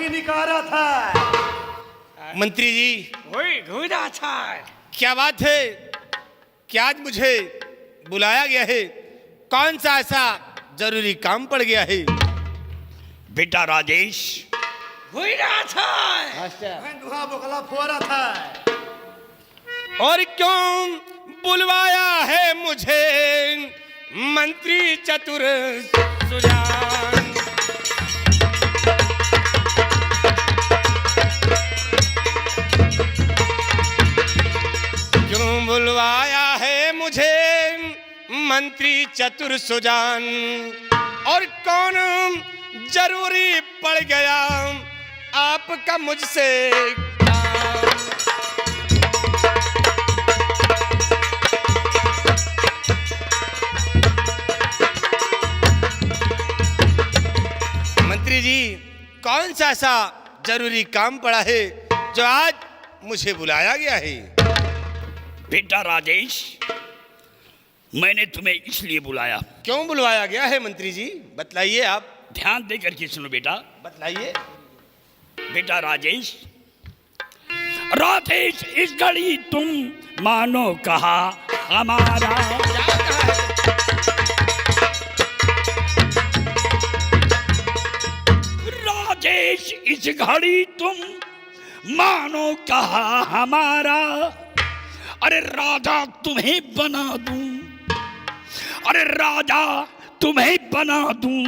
आंखें निकाल रहा था। मंत्री जी, वही घूरा था। क्या बात है? क्या आज मुझे बुलाया गया है? कौन सा ऐसा जरूरी काम पड़ गया है? बेटा राजेश, घूरा था। मैं दुहा बोकला फोरा था। और क्यों बुलवाया है मुझे मंत्री चतुर सुजान? क्यों बुलवाया है मुझे मंत्री चतुर सुजान? और कौन जरूरी पड़ गया आपका मुझसे काम? मंत्री जी, कौन सा ऐसा जरूरी काम पड़ा है जो आज मुझे बुलाया गया है? बेटा राजेश, मैंने तुम्हें इसलिए बुलाया। क्यों बुलवाया गया है मंत्री जी? बतलाइए, आप ध्यान देकर के सुनो बेटा। बतलाइए। बेटा राजेश, राजेश इस घड़ी तुम मानो कहा हमारा। क्या कहा है? राजेश इस घड़ी तुम मानो कहा हमारा। अरे राजा तुम्हें बना दूं, अरे राजा तुम्हें बना दूं,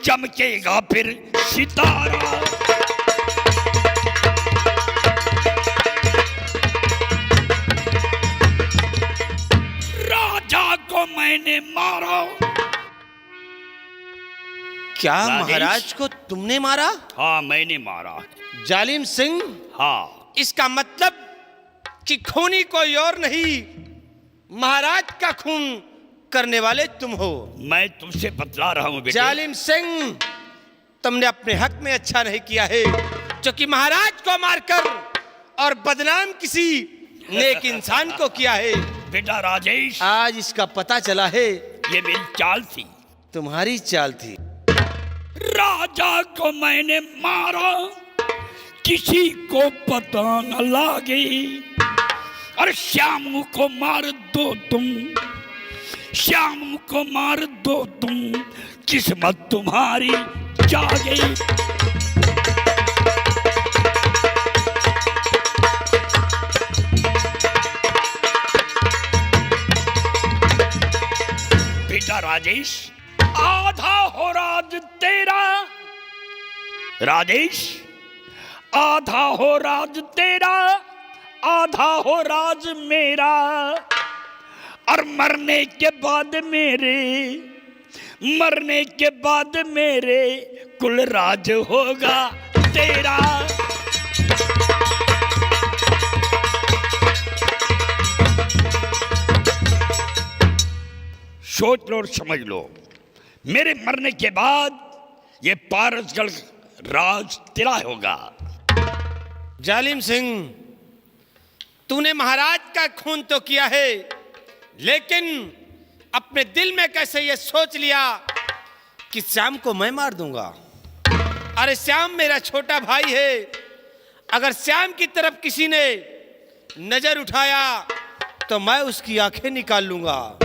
चमकेगा फिर सितारा। राजा को मैंने मारा। क्या राजेश? महाराज को तुमने मारा? हाँ, मैंने मारा। जालिम सिंह, हाँ, इसका मतलब कि खूनी कोई और नहीं, महाराज का खून करने वाले तुम हो। मैं तुमसे बतला रहा हूँ बेटे। जालिम सिंह, तुमने अपने हक में अच्छा नहीं किया है, जो कि महाराज को मारकर और बदनाम किसी नेक इंसान को किया है। बेटा राजेश, आज इसका पता चला है ये मेरी चाल थी। तुम्हारी चाल थी। राजा को मैंने मारा, किसी को पता न लागे। और श्याम को मार दो तुम, श्याम को मार दो तुम, किस्मत तुम्हारी जागे। बेटा राजेश, आधा हो राज तेरा। राजेश, आधा हो राज तेरा, आधा हो राज मेरा। और मरने के बाद मेरे, मरने के बाद मेरे कुल राज होगा तेरा। सोच लो और समझ लो, मेरे मरने के बाद ये पारसगढ़ राज तेरा होगा। जालिम सिंह, तूने महाराज का खून तो किया है, लेकिन अपने दिल में कैसे ये सोच लिया कि श्याम को मैं मार दूंगा? अरे श्याम मेरा छोटा भाई है। अगर श्याम की तरफ किसी ने नजर उठाया तो मैं उसकी आंखें निकाल लूंगा।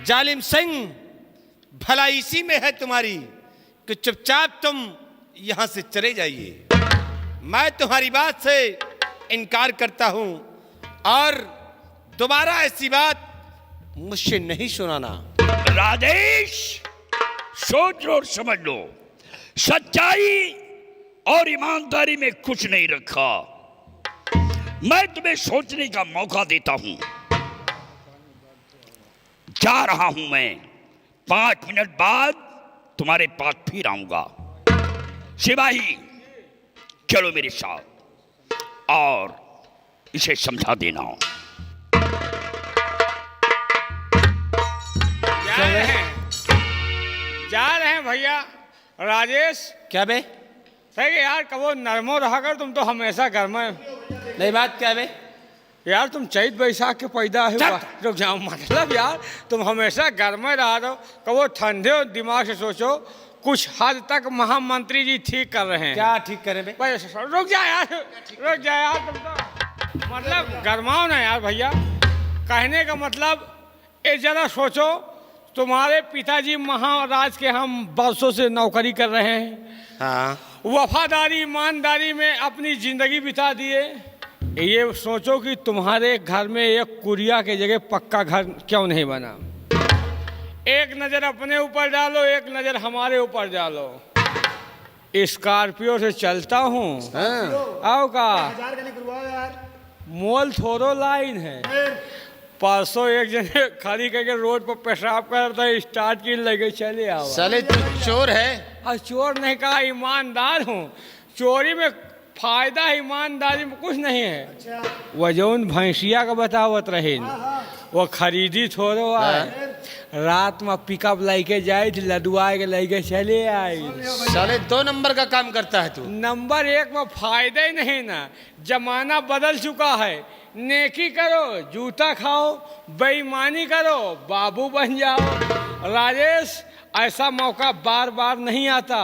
जालिम सिंह, भला इसी में है तुम्हारी कि चुपचाप तुम यहां से चले जाइए। मैं तुम्हारी बात से इनकार करता हूं और दोबारा ऐसी बात मुझसे नहीं सुनाना। राजेश, सोच लो और समझ लो, सच्चाई और ईमानदारी में कुछ नहीं रखा। मैं तुम्हें सोचने का मौका देता हूं। जा रहा हूं मैं, 5 मिनट बाद तुम्हारे पास फिर आऊंगा। सिपाही, चलो मेरे साथ और इसे समझा देना। जा रहे हैं भैया। राजेश, क्या बे? सही यार, कबो नरमो रहा कर, तुम तो हमेशा घर में। नहीं बात क्या बे? यार तुम चैत बैसाख के पैदा हुआ, रुक जाओ। मतलब यार तुम हमेशा घर में रहा दो, कबो ठंडे हो दिमाग से सोचो, कुछ हद तक महामंत्री जी ठीक कर रहे हैं। क्या ठीक करे बे? भाई रुक जा यार, रुक जा यार, तुम तो मतलब गरमाओ ना यार भैया। कहने का मतलब ये जरा सोचो, तुम्हारे पिताजी महाराज के हम बरसों से नौकरी कर रहे हैं, हाँ, वफादारी ईमानदारी में अपनी जिंदगी बिता दिए। ये सोचो कि तुम्हारे घर में एक कुरिया के जगह पक्का घर क्यों नहीं बना। एक नज़र अपने ऊपर डालो, एक नज़र हमारे ऊपर डालो। स्कॉर्पियो से चलता हूँ, आओ का 1000 का निकलवाओ यार। मोल थोड़ो लाइन है। परसों एक जने खड़ी करके रोड पर पेशाब कर रहा था, स्टार्ट की लगे चले आओ। साले तू चोर है? और चोर नहीं कहा, ईमानदार हूँ। चोरी में फायदा है, ईमानदारी में कुछ नहीं है। अच्छा, वो जौन भैंसिया का बतावत रहे, वो खरीदी थोड़ो आए। रात में पिकअप लेके जाए थी, लदुआ के लेके चले आए। साले 2 नंबर का काम करता है तू। नंबर 1 में फायदा ही नहीं ना। जमाना बदल चुका है। नेकी करो, जूता खाओ, बेईमानी करो, बाबू बन जाओ। राजेश, ऐसा मौका बार बार नहीं आता।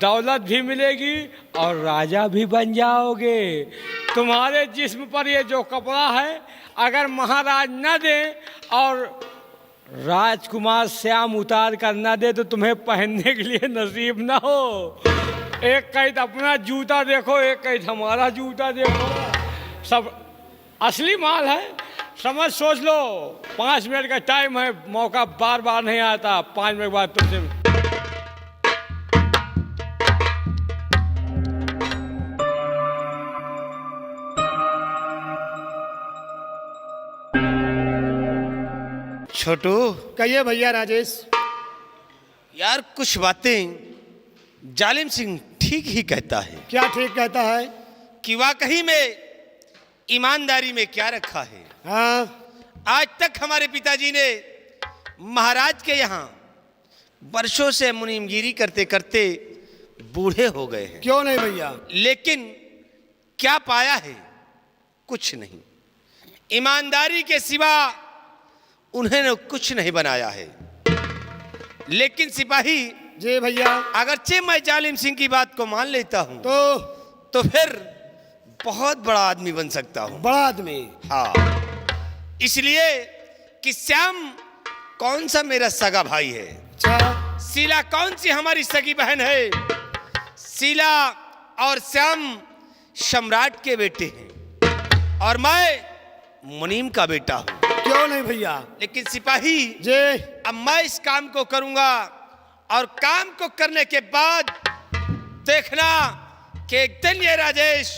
दौलत भी मिलेगी और राजा भी बन जाओगे। तुम्हारे जिस्म पर ये जो कपड़ा है, अगर महाराज न दे और राजकुमार श्याम उतार कर न दे तो तुम्हें पहनने के लिए नसीब ना हो। एक कैद अपना जूता देखो, एक कैद हमारा जूता देखो, सब असली माल है। समझ सोच लो, 5 मिनट का टाइम है, मौका बार बार नहीं आता। 5 मिनट बाद तुमसे छोटू, कहिए भैया राजेश। यार कुछ बातें जालिम सिंह ठीक ही कहता है क्या ठीक कहता है? कि वाकई में ईमानदारी में क्या रखा है। हाँ, आज तक हमारे पिताजी ने महाराज के यहाँ वर्षों से मुनीमगिरी करते करते बूढ़े हो गए हैं, क्यों नहीं भैया? लेकिन क्या पाया है? कुछ नहीं। ईमानदारी के सिवा उन्होंने कुछ नहीं बनाया है। लेकिन सिपाही जी भैया, अगरचे मैं जालिम सिंह की बात को मान लेता हूं तो फिर बहुत बड़ा आदमी बन सकता हूं। बड़ा आदमी? हाँ, इसलिए कि श्याम कौन सा मेरा सगा भाई है, अच्छा, शीला कौन सी हमारी सगी बहन है। शीला और श्याम सम्राट के बेटे हैं और मैं मुनीम का बेटा हूं। क्यों नहीं भैया? लेकिन सिपाही जी, अब मैं इस काम को करूंगा और काम को करने के बाद देखना कि एक दिन ये राजेश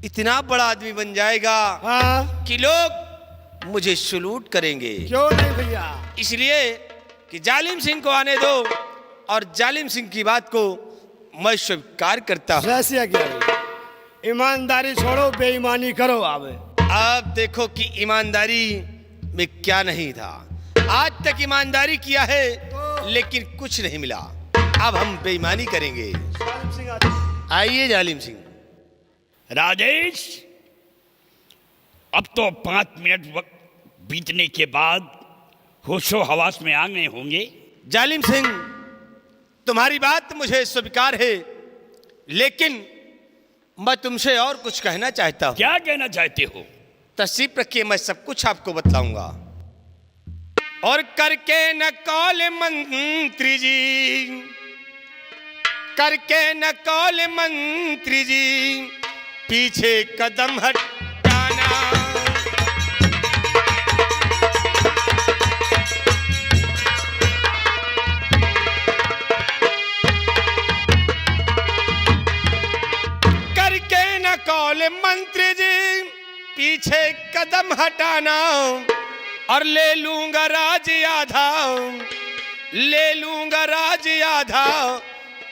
इतना बड़ा आदमी बन जाएगा हाँ, कि लोग मुझे सलूट करेंगे। क्यों नहीं भैया? इसलिए कि जालिम सिंह को आने दो और जालिम सिंह की बात को मैं स्वीकार करता हूं। वैसे क्या भैया? ईमानदारी छोड़ो, बेईमानी करो। अब देखो कि ईमानदारी में क्या नहीं था। आज तक ईमानदारी किया है लेकिन कुछ नहीं मिला। अब हम बेईमानी करेंगे। आइए जालिम सिंह। राजेश, अब तो 5 मिनट वक्त बीतने के बाद होशो हवास में आ गए होंगे। जालिम सिंह, तुम्हारी बात मुझे स्वीकार है, लेकिन मैं तुमसे और कुछ कहना चाहता हूं। क्या कहना चाहते हो? तशरीफ रखिए, मैं सब कुछ आपको बताऊंगा। और करके न कॉल मंत्री जी, करके न कॉल मंत्री जी, पीछे कदम हटाना। करके न कॉल मंत्री जी, पीछे कदम हटाना, और ले लूंगा राज आधा, ले लूंगा राज आधा,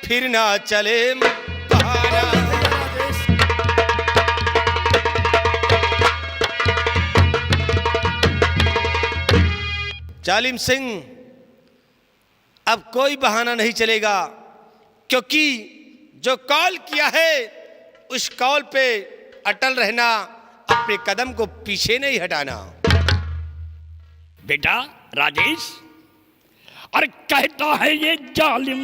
फिर ना चले बहाना। जालिम सिंह, अब कोई बहाना नहीं चलेगा, क्योंकि जो कॉल किया है उस कॉल पे अटल रहना, अपने कदम को पीछे नहीं हटाना। बेटा राजेश, अरे कहता है ये जालिम,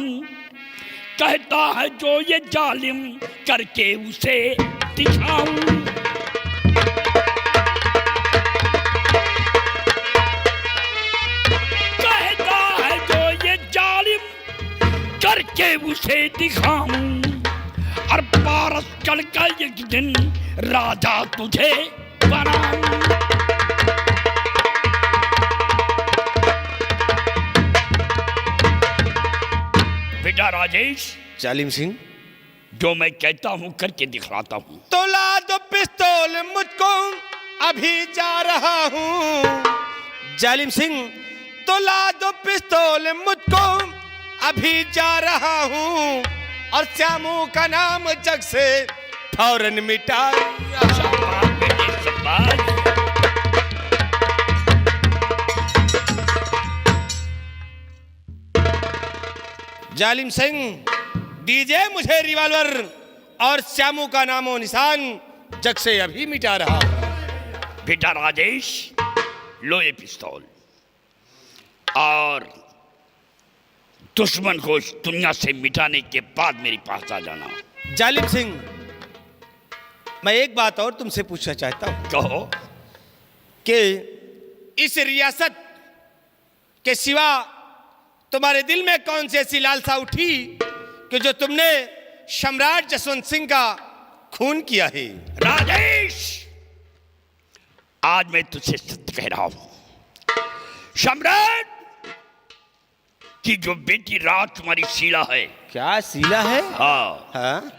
कहता है जो ये जालिम, करके उसे दिखाऊं। कहता है जो ये जालिम, करके उसे दिखाऊं। और पारस चढ़कर एक दिन राजा तुझे बनाऊं। बेटा राजेश, जालिम सिंह, जो मैं कहता हूं करके दिखलाता हूं। तो ला दो पिस्तौल मुझको, अभी जा रहा हूं। जालिम सिंह, तो ला दो पिस्तौल मुझको, अभी जा रहा हूं। और श्यामू का नाम जग से फौरन मिटा। शाबाश बेटे, शाबाश। जालिम सिंह, दीजिए मुझे रिवॉल्वर और श्यामू का नामो निशान जग से अभी मिटा रहा हूं। बेटा राजेश, लो ये पिस्तौल और दुश्मन को इस दुनिया से मिटाने के बाद मेरे पास आ जाना। जालिम सिंह, मैं एक बात और तुमसे पूछना चाहता हूं कहो। कि इस रियासत के सिवा तुम्हारे दिल में कौन सी ऐसी लालसा उठी कि जो तुमने सम्राट जसवंत सिंह का खून किया है? राजेश, आज मैं तुझसे सत्य कह रहा हूं। सम्राट की जो बेटी राजकुमारी शीला है। क्या शीला है? हाँ,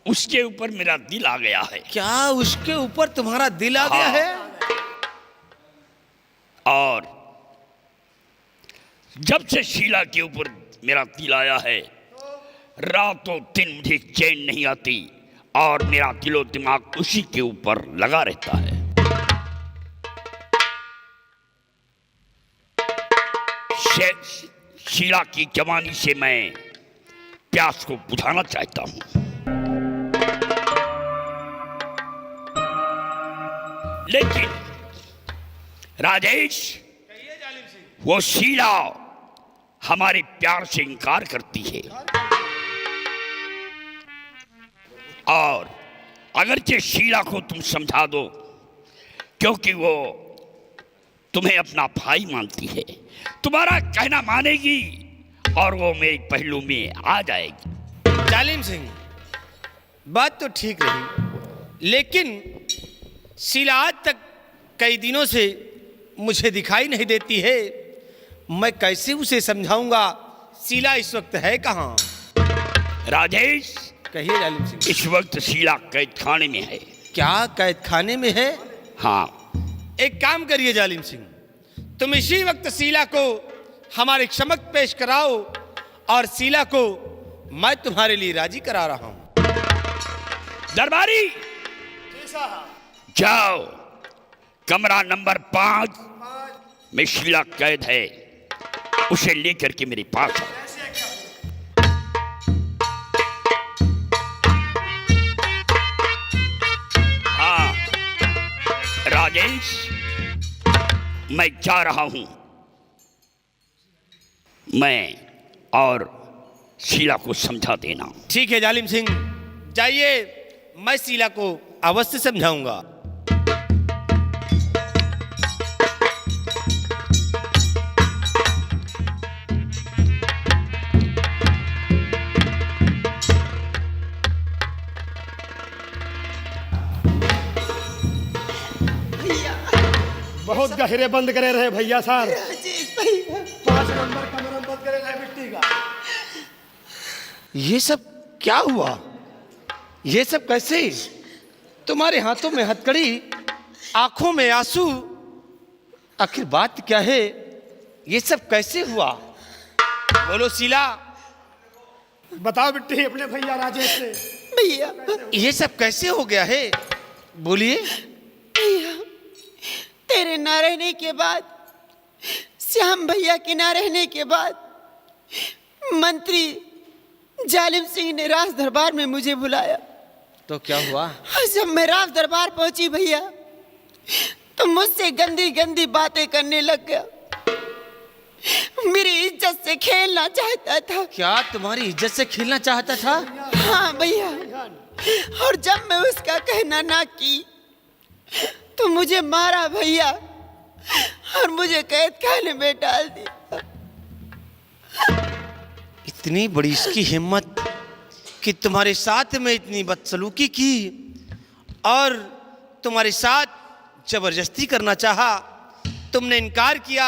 उसके ऊपर मेरा दिल आ गया है। क्या उसके ऊपर तुम्हारा दिल आ गया है? और जब से शीला के ऊपर मेरा दिल आया है, रातों दिन मुझे चैन नहीं आती और मेरा दिलो दिमाग उसी के ऊपर लगा रहता है। शीला की जवानी से मैं प्यास को बुझाना चाहता हूं, लेकिन राजेश, वो शीला हमारे प्यार से इनकार करती है। और अगरचे शीला को तुम समझा दो, क्योंकि वो तुम्हें अपना भाई मानती है, तुम्हारा कहना मानेगी और वो मेरे पहलू में आ जाएगी। जालिम सिंह, बात तो ठीक रही, लेकिन शीला आज तक कई दिनों से मुझे दिखाई नहीं देती है। मैं कैसे उसे समझाऊंगा? शीला इस वक्त है कहाँ? राजेश, कहिए जालिम सिंह। इस वक्त शीला कैद खाने में है। क्या कैद खाने में है? हाँ। एक काम करिए जालिम सिंह, तुम इसी वक्त शीला को हमारे समक्ष पेश कराओ और शीला को मैं तुम्हारे लिए राजी करा रहा हूं। दरबारी, जाओ, कमरा नंबर 5 में शीला कैद है, उसे लेकर के मेरे पास आओ। हाँ राजेश, मैं जा रहा हूं। मैं और शीला को समझा देना। ठीक है जालिम सिंह, जाइए, मैं शीला को अवश्य समझाऊंगा। बहुत गहरे बंद करे रहे भैया साहब। राजेश भैया, 5 नंबर कमरा बंद करे रहे मिट्टी का। ये सब क्या हुआ? ये सब कैसे? तुम्हारे हाथों में हथकड़ी, आंखों में आंसू, आखिर बात क्या है? ये सब कैसे हुआ? बोलो शीला। बताओ बिट्टी अपने भैया राजेश से। भैया, ये सब कैसे हो गया है? बोलिए। भैया, तेरे ना रहने के बाद, श्याम भैया के ना रहने के बाद, मंत्री जालिम सिंह ने राज दरबार में मुझे बुलाया। तो क्या हुआ? जब मैं राज दरबार पहुंची भैया, तो मुझसे गंदी गंदी बातें करने लग गया। मेरी इज्जत से खेलना चाहता था। क्या तुम्हारी इज्जत से खेलना चाहता था? हाँ भैया, और जब मैं उसका कहना ना की तो मुझे मारा भैया, और मुझे कैद खाने में डाल दिया। इतनी बड़ी इसकी हिम्मत कि तुम्हारे साथ में इतनी बदसलूकी की और तुम्हारे साथ जबरदस्ती करना चाहा, तुमने इनकार किया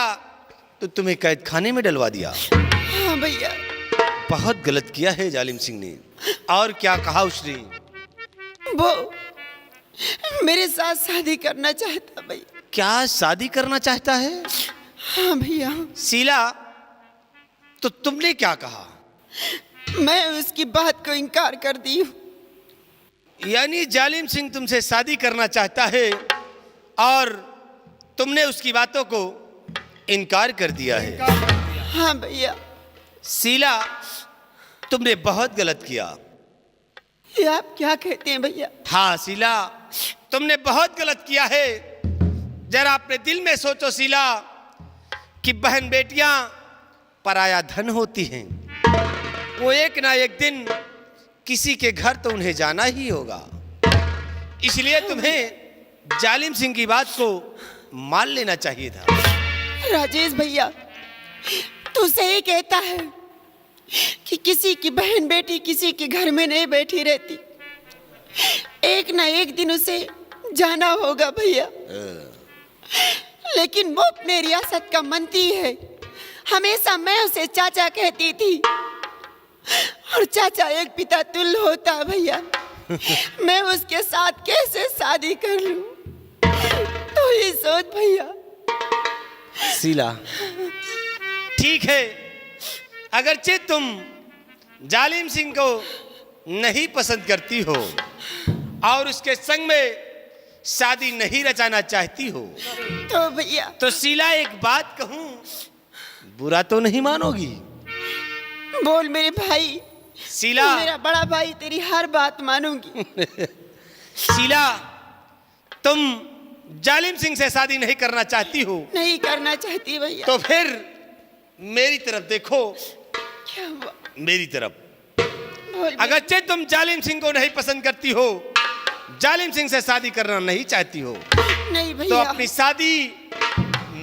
तो तुम्हें कैद खाने में डलवा दिया। हाँ भैया। बहुत गलत किया है जालिम सिंह ने। और क्या कहा उसने? वो मेरे साथ शादी करना चाहता भैया। क्या शादी करना चाहता है? हाँ भैया। शीला, तो तुमने क्या कहा? मैं उसकी बात को इनकार कर दी हूँ। यानी जालिम सिंह तुमसे शादी करना चाहता है और तुमने उसकी बातों को इनकार कर दिया है। हाँ भैया। शीला, तुमने बहुत गलत किया। ये आप क्या कहते हैं भैया? हाँ शीला, तुमने बहुत गलत किया है। जरा अपने दिल में सोचो शीला कि बहन बेटियां पराया धन होती हैं। वो एक ना एक दिन किसी के घर तो उन्हें जाना ही होगा। इसलिए तुम्हें जालिम सिंह की बात को मान लेना चाहिए था। राजेश भैया, तू सही कहता है कि किसी की बहन बेटी किसी के घर में नहीं बैठी रहती। एक ना एक दिन उसे जाना होगा भैया। लेकिन वो अपने रियासत का मंत्री है। हमेशा मैं उसे चाचा कहती थी, और चाचा एक पिता तुल्य होता भैया। मैं उसके साथ कैसे शादी कर लूं? तो ये सोच भैया। शीला, ठीक है, अगरचे तुम जालिम सिंह को नहीं पसंद करती हो और उसके संग में शादी नहीं रचाना चाहती हो, तो भैया, तो शीला एक बात कहूं, बुरा तो नहीं मानोगी? बोल मेरे भाई। शीला, मेरा बड़ा भाई, तेरी हर बात मानूंगी। शीला, तुम जालिम सिंह से शादी नहीं करना चाहती हो? नहीं करना चाहती भैया। तो फिर मेरी तरफ देखो। क्या हुआ? मेरी तरफ। बोल मेरे- अगरचे तुम जालिम सिंह को नहीं पसंद करती हो, जालिम सिंह से शादी करना नहीं चाहती हो, नहीं तो भैया। अपनी शादी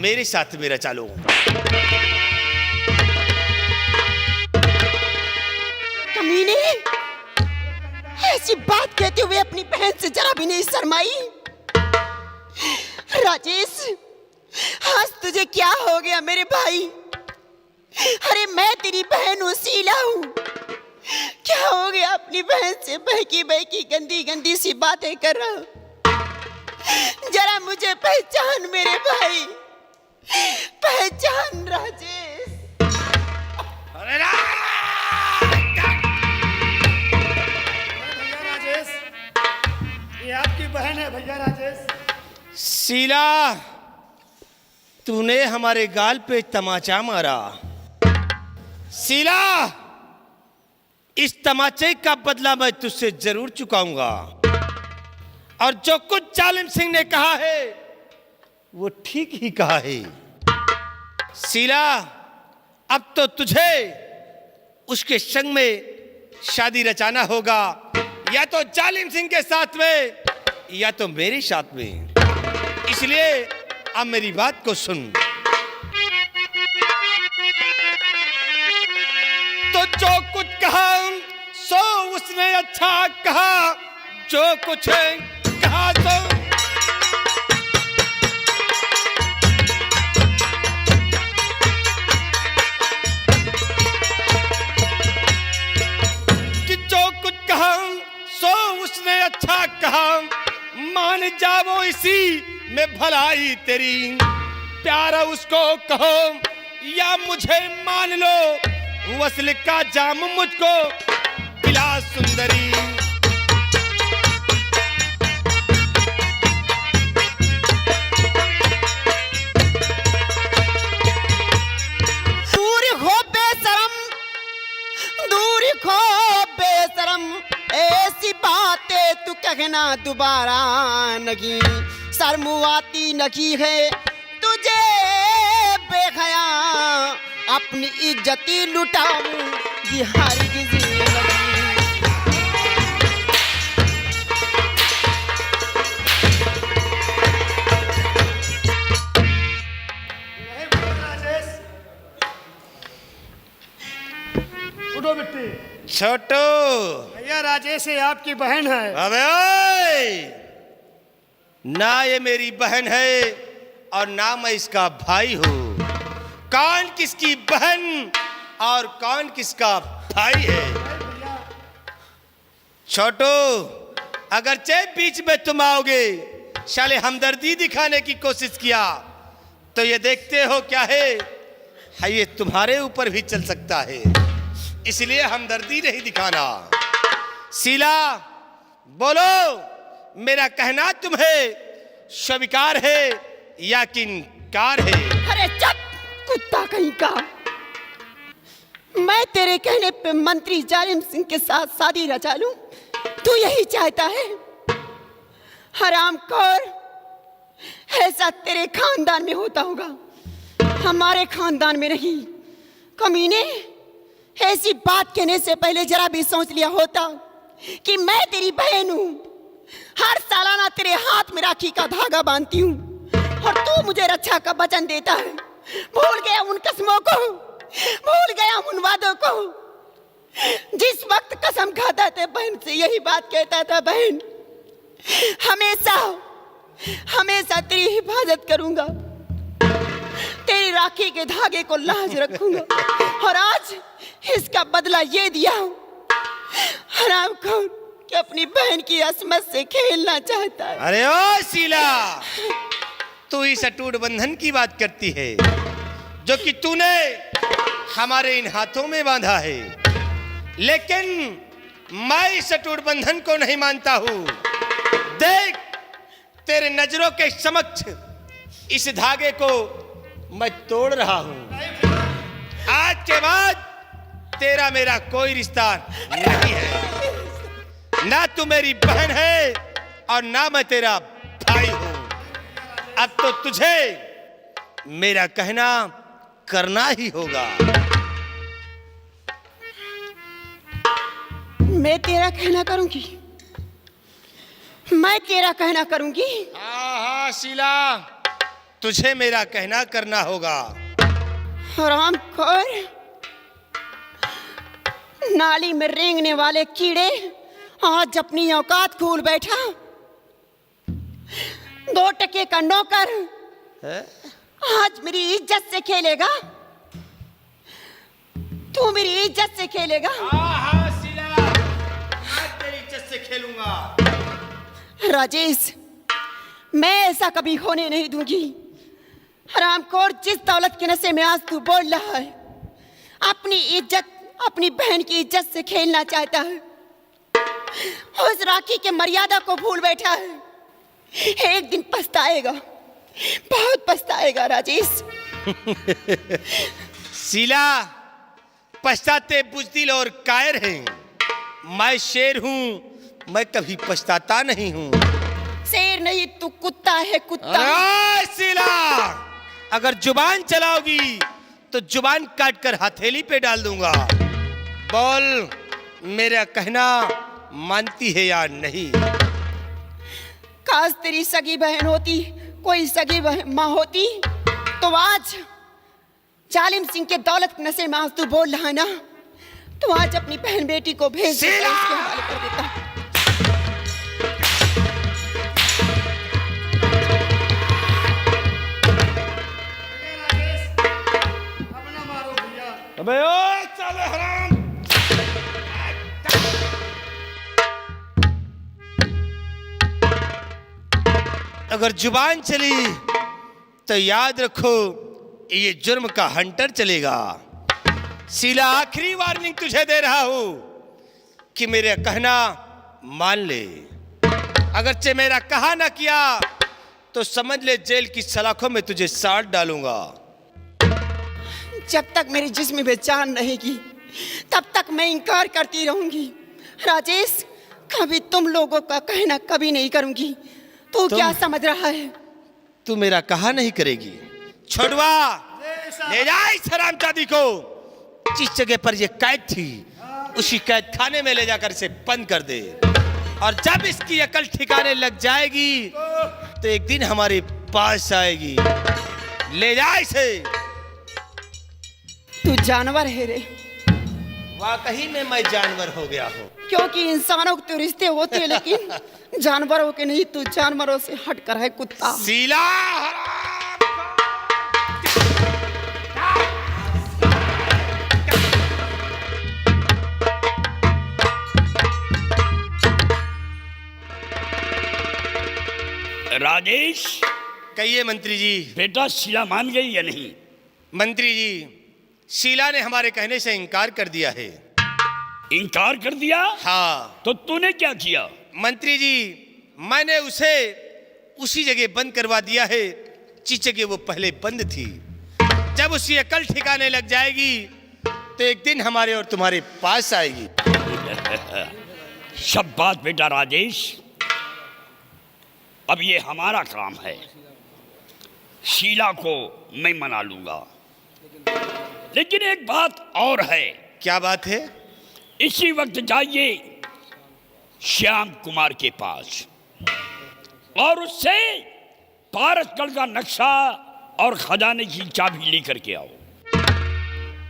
मेरे साथ में रचा लो। कमीने, ऐसी बात कहते हुए अपनी बहन से जरा भी नहीं शर्माई। राजेश, आज तुझे क्या हो गया मेरे भाई? अरे मैं तेरी बहन हूँ, शीला हूँ। क्या हो गया? अपनी बहन से बहकी बहकी गंदी गंदी सी बातें कर रहा हूँ। जरा मुझे पहचान मेरे भाई, पहचान राजेश। अरे भैया राजेश, ये आपकी बहन है भैया राजेश। शीला, तूने हमारे गाल पे तमाचा मारा। शीला, इस तमाचे का बदला मैं तुझसे जरूर चुकाऊंगा। और जो कुछ जालिम सिंह ने कहा है वो ठीक ही कहा है। शीला, अब तो तुझे उसके संग में शादी रचाना होगा, या तो जालिम सिंह के साथ में या तो मेरे साथ में। इसलिए अब मेरी बात को सुन। तो जो कुछ कहा सो उसने अच्छा कहा, जो कुछ कहा तो कि जो कुछ कहा सो उसने अच्छा कहा, मान जाओ इसी में भलाई तेरी। प्यारा उसको कहो या मुझे मान लो, वसल का जाम मुझको पिला सुंदरी। दूर हो बेशरम, दूर हो बेशरम, ऐसी बातें तू कहना दोबारा नहीं। शर्म आती नहीं है तुझे बेहया, अपनी इज्जती लुटाऊं बिहारी की जिंदगी। उठो बेटी। छोटू, भैया राजेश ये आपकी बहन है। अबे ओए, ना ये मेरी बहन है और ना मैं इसका भाई हूँ। कौन किसकी बहन और कौन किसका भाई है? छोटू, अगरचे बीच में तुम आओगे, शाले हमदर्दी दिखाने की कोशिश किया तो ये देखते हो क्या है ये तुम्हारे ऊपर भी चल सकता है, इसलिए हमदर्दी नहीं दिखाना। शीला, बोलो, मेरा कहना तुम्हें स्वीकार है या किनकार है? अरे चुप कुत्ता कहीं का। मैं तेरे कहने पे मंत्री जालिम सिंह के साथ शादी रचा लूं, तू यही चाहता है? हरामखोर, ऐसा तेरे खानदान में होता होगा, हमारे खानदान में नहीं। कमीने, ऐसी बात कहने से पहले जरा भी सोच लिया होता कि मैं तेरी बहन हूं। हर सालाना तेरे हाथ में राखी का धागा बांधती हूं और तू मुझे रक्षा का वचन देता है। भूल गया उन कसमों को, भूल गया उन वादों को। जिस वक्त कसम खाता था बहन से यही बात कहता था, बहन हमेशा हमेशा तेरी हिफाजत करूंगा, तेरी राखी के धागे को लाज रखूंगा। और आज इसका बदला ये दिया हरामखोर कि अपनी बहन की असमत से खेलना चाहता है। अरे ओ शीला, तू इस अटूट बंधन की बात करती है जो कि तूने हमारे इन हाथों में बांधा है, लेकिन मैं इस अटूट बंधन को नहीं मानता हूं। देख, तेरे नजरों के समक्ष इस धागे को मैं तोड़ रहा हूं। आज के बाद तेरा मेरा कोई रिश्ता नहीं है, ना तू मेरी बहन है और ना मैं तेरा भाई हूं। अब तो तुझे मेरा कहना करना ही होगा। मैं तेरा कहना करूंगी, मैं तेरा कहना करूंगी। हाँ शीला, तुझे मेरा कहना करना होगा। हरामखोर, नाली में रेंगने वाले कीड़े आज अपनी औकात भूल बैठा। 2 टके का नौकर आज मेरी इज्जत से खेलेगा, तू मेरी इज्जत से खेलेगा। हाँ शीला, आज तेरी इज्जत से खेलूंगा। राजेश, मैं ऐसा कभी होने नहीं दूंगी। हरामखोर, जिस दौलत के नशे में आज तू बोल रहा है, अपनी इज्जत, अपनी बहन की इज्जत से खेलना चाहता है। उस राखी के मर्यादा को भूल बैठा है। एक दिन पछताएगा, बहुत पछताएगा राजेश। शीला, पछताते बुजदिल और कायर हैं। मैं शेर हूं, मैं कभी पछताता नहीं हूं। शेर नहीं, तू कुत्ता है, कुत्ता। अरे शीला, अगर जुबान चलाओगी तो जुबान काट कर हथेली पे डाल दूंगा। बोल, मेरा कहना मानती है या नहीं? काश तेरी सगी बहन होती, कोई सगी माँ होती, तो आज जालिम सिंह के दौलत के नशे में आज तू बोल रहा है ना, तो आज अपनी बहन बेटी को भेज देता, उसके हवाले कर देता। अबे ओ साले हराम! अगर जुबान चली तो याद रखो ये जुर्म का हंटर चलेगा। शीला, आखिरी वार्निंग तुझे दे रहा हूं कि मेरा कहना मान ले। अगरचे मेरा कहा ना किया तो समझ ले जेल की सलाखों में तुझे साड़ डालूंगा। जब तक मेरे जिस्म में जान रहेगी तब तक मैं इनकार करती रहूंगी। राजेश, कभी तुम लोगों का कहना कभी नहीं करूंगी। तू क्या समझ रहा है? तू मेरा कहा नहीं करेगी। छोड़वा, ले जा इस हरामजादी को। जिस जगह पर ये कैद थी उसी कैद खाने में ले जाकर इसे बंद कर दे, और जब इसकी अकल ठिकाने लग जाएगी तो एक दिन हमारे पास आएगी। ले जा इसे। तू जानवर है रे, वाकई में मैं जानवर हो गया हूँ। क्योंकि इंसानों के तो रिश्ते होते हैं लेकिन जानवरों के नहीं। तू जानवरों से हटकर है कुत्ता। शीला राजेश, कहिए मंत्री जी। बेटा शीला मान गई या नहीं? मंत्री जी, शीला ने हमारे कहने से इनकार कर दिया है। इनकार कर दिया? हाँ। तो तूने क्या किया? मंत्री जी, मैंने उसे उसी जगह बंद करवा दिया है जिस जगह वो पहले बंद थी। जब उसकी अकल ठिकाने लग जाएगी तो एक दिन हमारे और तुम्हारे पास आएगी। सब बात बेटा राजेश, अब ये हमारा काम है। शीला को मैं मना लूंगा, लेकिन एक बात और है। क्या बात है? इसी वक्त जाइए श्याम कुमार के पास और उससे पारसगढ़ का नक्शा और खजाने की चाबी लेकर के आओ।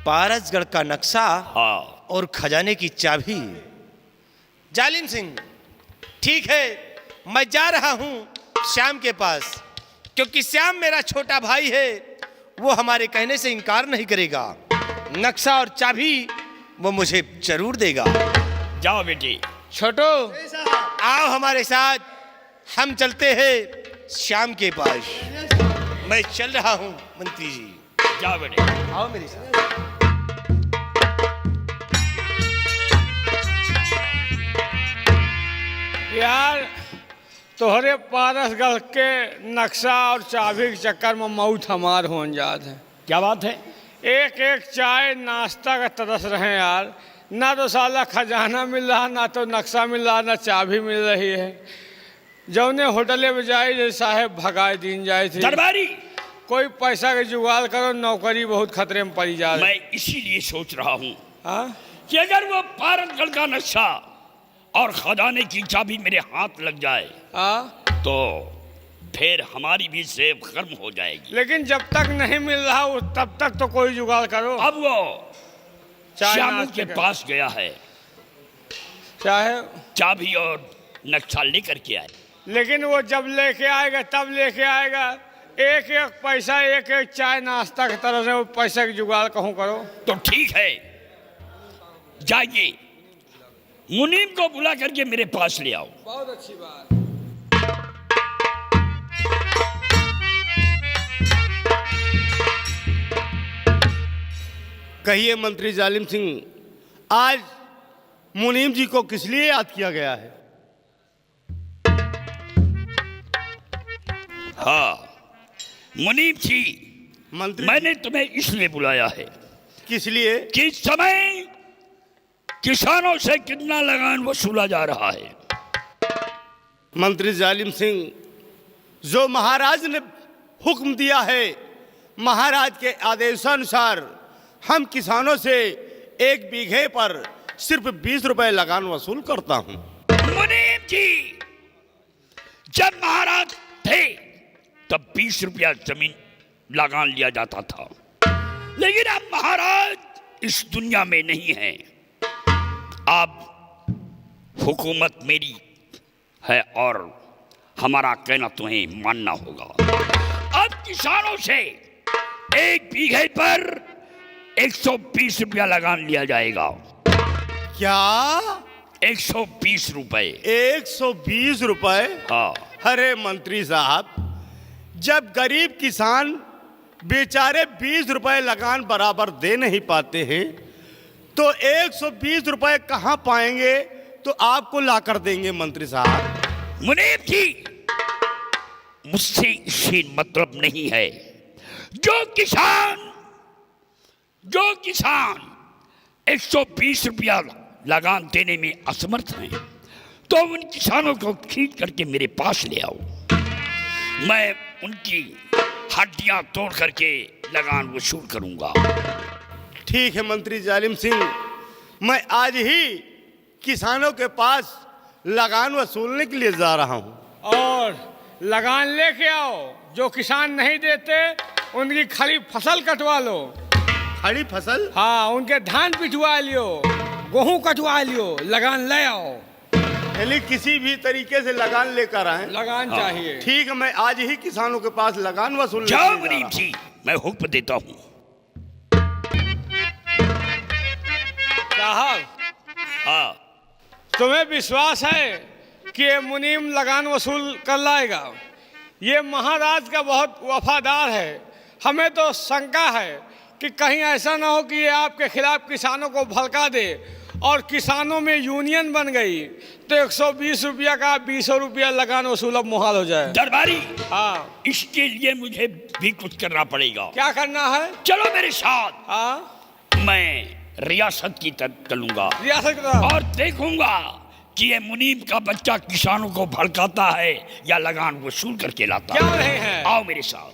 पारसगढ़ का नक्शा हाँ, और खजाने की चाबी। जालिम सिंह, ठीक है, मैं जा रहा हूं श्याम के पास, क्योंकि श्याम मेरा छोटा भाई है। वो हमारे कहने से इनकार नहीं करेगा। नक्शा और चाबी वो मुझे जरूर देगा। जाओ बेटी। छोटू, आओ हमारे साथ, हम चलते हैं श्याम के पास। मैं चल रहा हूं मंत्री जी। जाओ बेटी। आओ मेरे साथ। यार तोहरे पारसगढ़ के नक्शा और चाबी के चक्कर में मौत हमार हो जात है। क्या बात है? एक एक चाय नाश्ता का तरस रहे यार। ना तो साला खजाना मिल रहा, ना तो नक्शा मिल रहा, ना चाबी मिल रही है। जौने होटले में जाए जैसे साहेब भगाए दिन जाए थे। दरबारी, कोई पैसा के जुगाड़ करो, नौकरी बहुत खतरे में पड़ी जा रही। मैं इसीलिए सोच रहा हूँ हाँ? कि अगर वो पारसगढ़ का नक्शा और खजाने की चाबी मेरे हाथ लग जाए हाँ? तो फिर हमारी भी सेब खत्म हो जाएगी। लेकिन जब तक नहीं मिल रहा वो तब तक तो कोई जुगाड़ करो। अब वो चाय श्यामू नाश्ते के का। पास गया है, चाहे चाबी और नक्शा लेकर के आए। लेकिन वो जब लेके आएगा तब लेके आएगा। एक एक पैसा, एक एक चाय नाश्ता की तरह से वो पैसा की जुगाड़ कहूँ करो। तो ठीक है, जाइए मुनीम को बुला करके मेरे पास ले आओ। बहुत अच्छी बात। कहिए मंत्री जालिम सिंह, आज मुनीम जी को किस लिए याद किया गया है? हाँ मुनीम जी, मंत्री मैंने तुम्हें इसलिए बुलाया है किस लिए? कि इस समय किसानों से कितना लगान वसूला जा रहा है। मंत्री जालिम सिंह, जो महाराज ने हुक्म दिया है, महाराज के आदेशानुसार हम किसानों से एक बीघे पर सिर्फ 20 रुपए लगान वसूल करता हूं। मुनीम जी, जब महाराज थे तब 20 रुपया जमीन लगान लिया जाता था, लेकिन अब महाराज इस दुनिया में नहीं है। अब हुकूमत मेरी है और हमारा कहना तुम्हें मानना होगा। अब किसानों से एक बीघे पर 120 रुपया लगान लिया जाएगा। क्या? 120 रुपए? 120 रुपए? हाँ। अरे मंत्री साहब, जब गरीब किसान बेचारे 20 रुपए लगान बराबर दे नहीं पाते हैं तो 120 रुपए कहां पाएंगे? तो आपको ला कर देंगे मंत्री साहब। मुनीम जी, मुझसे इससे मतलब नहीं है। जो किसान 120 रुपया लगान देने में असमर्थ हैं, तो उन किसानों को खींच करके मेरे पास ले आओ। मैं उनकी हड्डियां तोड़ करके लगान वसूल करूंगा। ठीक है मंत्री जालिम सिंह, मैं आज ही किसानों के पास लगान वसूलने के लिए जा रहा हूँ। और लगान लेके आओ, जो किसान नहीं देते उनकी खड़ी फसल कटवा लो। खड़ी फसल? हाँ, उनके धान पिटवा लियो, गेहूं कटवा लियो, लगान ले आओ। यानी किसी भी तरीके से लगान लेकर आए। लगान चाहिए। ठीक है, मैं आज ही किसानों के पास लगान वसूलने के जाओ लिए जा मुनीम रहा हूं। जी, मैं हुक्म देता हूँ। साहब, हाँ, तुम्हें विश्वास है कि ये मुनीम लगान वसूल कर लाएगा? ये महाराज का बहुत वफादार है। हमें तो शंका है कि कहीं ऐसा ना हो कि ये आपके खिलाफ किसानों को भड़का दे और किसानों में यूनियन बन गई तो 120 रुपया का 20 रुपया लगान वसूल अब मुहाल हो जाए। दरबारी, हाँ, इसके लिए मुझे भी कुछ करना पड़ेगा। क्या करना है? चलो मेरे साथ, हाँ, मैं रियासत की तरफ चलूंगा रियासत की तरफ। और देखूंगा कि ये मुनीम का बच्चा किसानों को भड़काता है या लगान वसूल करके लाता क्या है। नहीं है? आओ मेरे साथ।